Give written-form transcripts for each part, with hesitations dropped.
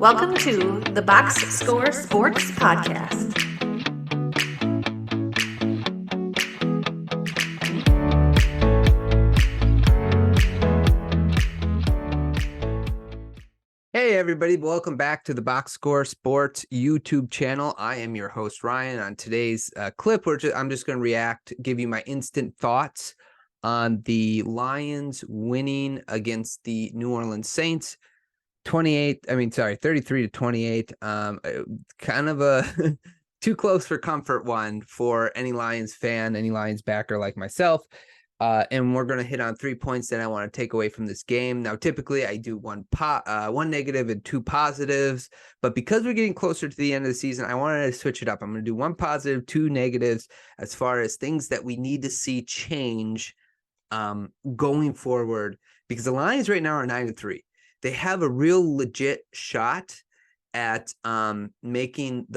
Welcome to the Box Score Sports Podcast. Hey everybody, welcome back to the Box Score Sports YouTube channel. I am your host Ryan. On today's clip, I'm just going to react, give you my instant thoughts on the Lions winning against the New Orleans Saints. 33-28. Kind of a too close for comfort one for any Lions fan, any Lions backer like myself. And we're going to hit on 3 points that I want to take away from this game. Now, typically I do one negative and two positives, but because we're getting closer to the end of the season, I wanted to switch it up. I'm going to do one positive, two negatives, as far as things that we need to see change going forward, because the Lions right now are 9-3. They have a real legit shot at making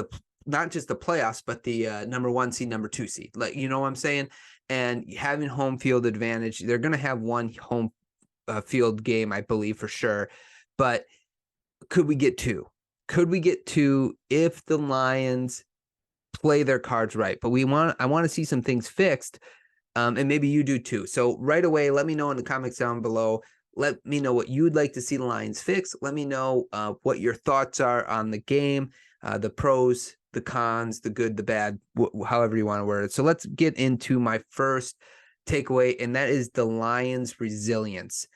not just the playoffs, but the number 1 seed, number 2 seed. Like, you know what I'm saying? And having home field advantage, they're going to have one home field game, I believe, for sure. But could we get two? Could we get two if the Lions play their cards right? But I want to see some things fixed, and maybe you do too. So right away, let me know in the comments down below. Let me know what you'd like to see the Lions fix. Let me know what your thoughts are on the game, the pros, the cons, the good, the bad, however you want to word it. So let's get into my first takeaway, and that is the Lions' resilience.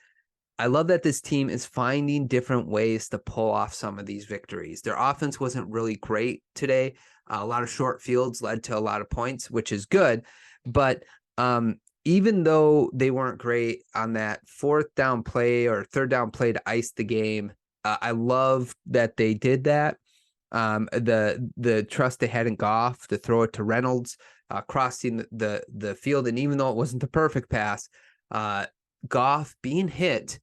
I love that this team is finding different ways to pull off some of these victories. Their offense wasn't really great today. A lot of short fields led to a lot of points, which is good. But even though they weren't great on that fourth down play or third down play to ice the game, I love that they did that. The trust they had in Goff to throw it to Reynolds, crossing the field. And even though it wasn't the perfect pass, Goff being hit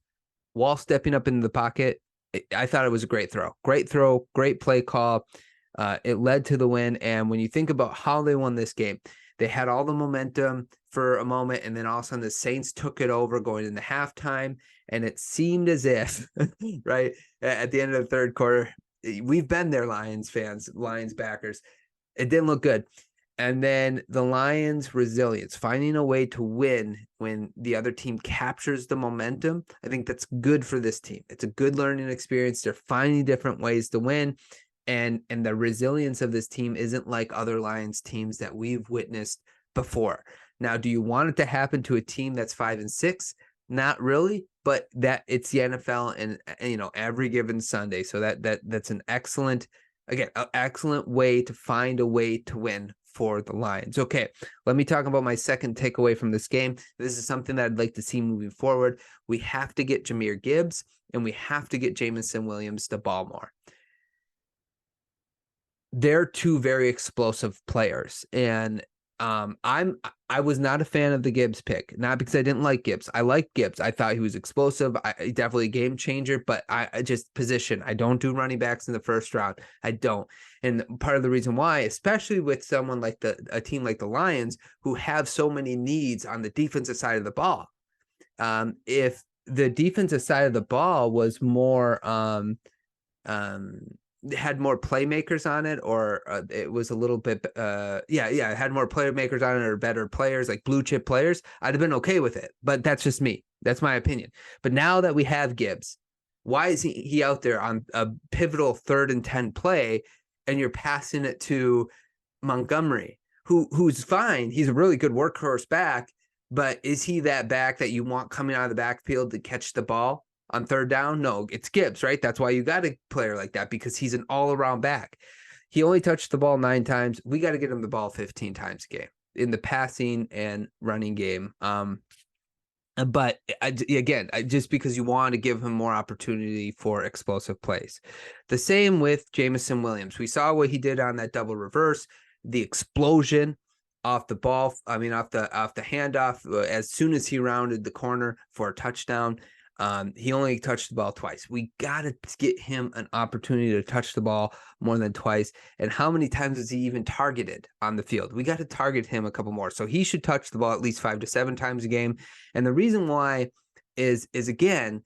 while stepping up into the pocket, I thought it was a great throw, great play call. It led to the win. And when you think about how they won this game, they had all the momentum for a moment, and then all of a sudden the Saints took it over going into halftime, and it seemed as if, right, at the end of the third quarter, we've been there, Lions fans, Lions backers, it didn't look good. And then the Lions' resilience, finding a way to win when the other team captures the momentum, I think that's good for this team. It's a good learning experience. They're finding different ways to win. And the resilience of this team isn't like other Lions teams that we've witnessed before. Now, do you want it to happen to a team that's 5-6? Not really, but that it's the NFL, and every given Sunday. So that's an excellent way to find a way to win for the Lions. Okay, let me talk about my second takeaway from this game. This is something that I'd like to see moving forward. We have to get Jahmyr Gibbs, and we have to get Jameson Williams the ball more. They're two very explosive players, and I was not a fan of the Gibbs pick, not because I didn't like Gibbs. I like Gibbs. I thought he was explosive. Definitely a game changer, but I just position. I don't do running backs in the first round. I don't. And part of the reason why, especially with someone like a team like the Lions, who have so many needs on the defensive side of the ball, if the defensive side of the ball was more had more playmakers on it, or it was a little bit it had more playmakers on it, or better players, like blue chip players, I'd have been okay with it. But that's just me. That's my opinion. But now that we have Gibbs, why is he out there on a pivotal 3rd and 10 play, and you're passing it to Montgomery, who's fine? He's a really good workhorse back, but is he that back that you want coming out of the backfield to catch the ball on third down? No, it's Gibbs, right? That's why you got a player like that, because he's an all-around back. He only touched the ball 9 times. We got to get him the ball 15 times a game in the passing and running game. But just because you want to give him more opportunity for explosive plays. The same with Jameson Williams. We saw what he did on that double reverse, the explosion off the ball. I mean, off the handoff, as soon as he rounded the corner for a touchdown. He only touched the ball twice. We got to get him an opportunity to touch the ball more than twice. And how many times is he even targeted on the field? We got to target him a couple more. So he should touch the ball at least 5 to 7 times a game. And the reason why is again,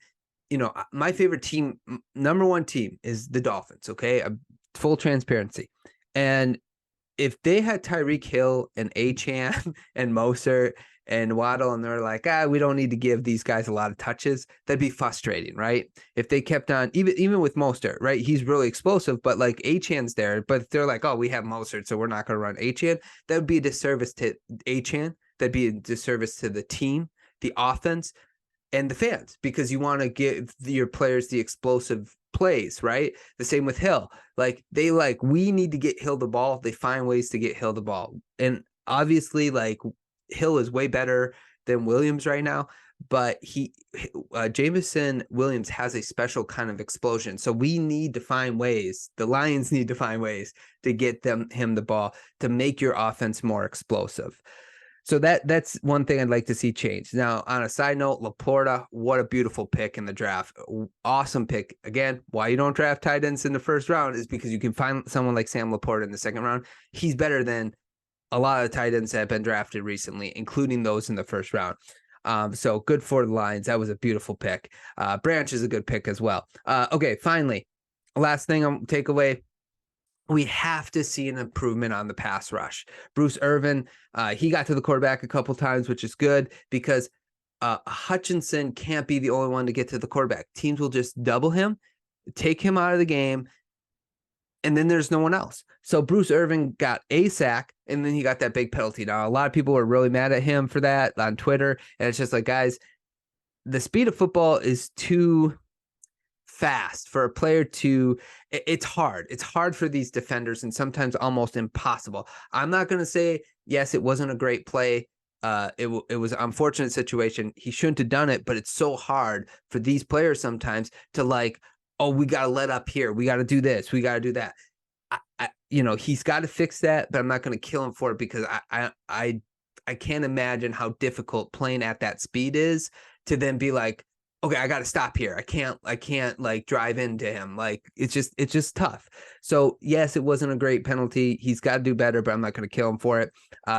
my favorite team, number one team is the Dolphins. Okay. Full transparency. And if they had Tyreek Hill and Achane and Mostert and Waddle, and they're like, we don't need to give these guys a lot of touches, that'd be frustrating, right? If they kept on, even with Mostert, right? He's really explosive, but like Achane's there, but they're like, we have Mostert, so we're not going to run Achane. That would be a disservice to Achane. That'd be a disservice to the team, the offense, and the fans, because you want to give your players the explosive plays, right? The same with Hill. Like we need to get Hill the ball. They find ways to get Hill the ball. And obviously, like, Hill is way better than Williams right now, but Jameson Williams has a special kind of explosion. So we need to find ways. The Lions need to find ways to get him the ball to make your offense more explosive. So that's one thing I'd like to see change. Now, on a side note, Laporta, what a beautiful pick in the draft. Awesome pick. Again, why you don't draft tight ends in the first round is because you can find someone like Sam Laporta in the second round. He's better than a lot of tight ends that have been drafted recently, including those in the first round. So good for the Lions. That was a beautiful pick. Branch is a good pick as well. Okay, finally, last thing I'll take away. We have to see an improvement on the pass rush. Bruce Irvin, he got to the quarterback a couple times, which is good because Hutchinson can't be the only one to get to the quarterback. Teams will just double him, take him out of the game, and then there's no one else. So Bruce Irvin got a sack, and then he got that big penalty. Now, a lot of people were really mad at him for that on Twitter, and it's just like, guys, the speed of football is too fast for a player to, it's hard. It's hard for these defenders and sometimes almost impossible. I'm not going to say, yes, it wasn't a great play. It was an unfortunate situation. He shouldn't have done it, but it's so hard for these players sometimes to like, we got to let up here. We got to do this. We got to do that. He's got to fix that, but I'm not going to kill him for it because I can't imagine how difficult playing at that speed is to then be like, okay, I got to stop here. I can't like drive into him. Like it's just tough. So yes, it wasn't a great penalty. He's got to do better, but I'm not going to kill him for it.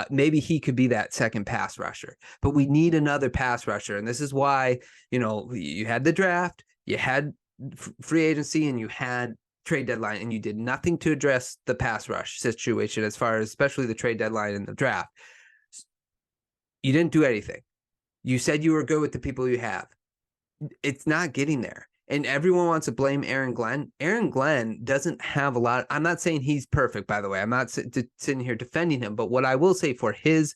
Maybe he could be that second pass rusher, but we need another pass rusher. And this is why, you had the draft, you had free agency, and you had trade deadline, and you did nothing to address the pass rush situation as far as especially the trade deadline and the draft. You didn't do anything. You said you were good with the people you have. It's not getting there. And everyone wants to blame Aaron Glenn. Aaron Glenn doesn't have a lot. I'm not saying he's perfect, by the way. I'm not sitting here defending him. But what I will say for his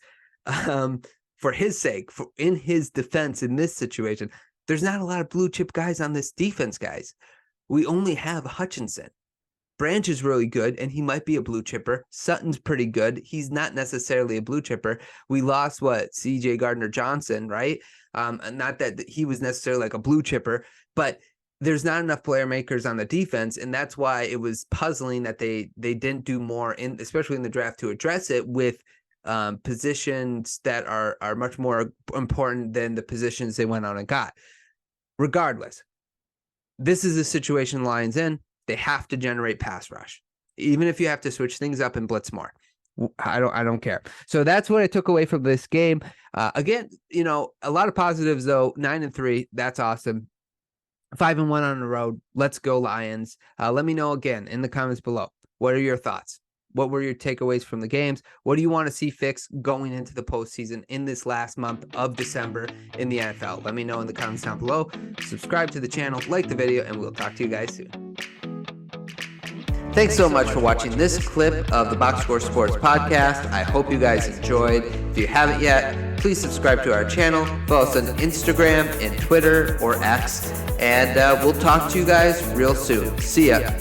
sake, in his defense in this situation, there's not a lot of blue chip guys on this defense, guys. We only have Hutchinson. Branch is really good, and he might be a blue chipper. Sutton's pretty good. He's not necessarily a blue chipper. We lost C.J. Gardner-Johnson, right? Not that he was necessarily like a blue chipper, but there's not enough playmakers on the defense, and that's why it was puzzling that they didn't do more, especially in the draft, to address it with positions that are much more important than the positions they went out and got. Regardless, this is the situation the Lions in. They have to generate pass rush, even if you have to switch things up and blitz more. I don't care. So that's what I took away from this game. Again, a lot of positives though. 9-3, that's awesome. 5-1 on the road. Let's go Lions. Let me know again in the comments below. What are your thoughts? What were your takeaways from the games? What do you want to see fixed going into the postseason in this last month of December in the NFL? Let me know in the comments down below. Subscribe to the channel, like the video, and we'll talk to you guys soon. Thanks so much for watching this clip of the Box Score Sports Podcast. I hope you guys enjoyed. If you haven't yet, please subscribe to our channel. Follow us on Instagram and Twitter or X. And we'll talk to you guys real soon. See ya.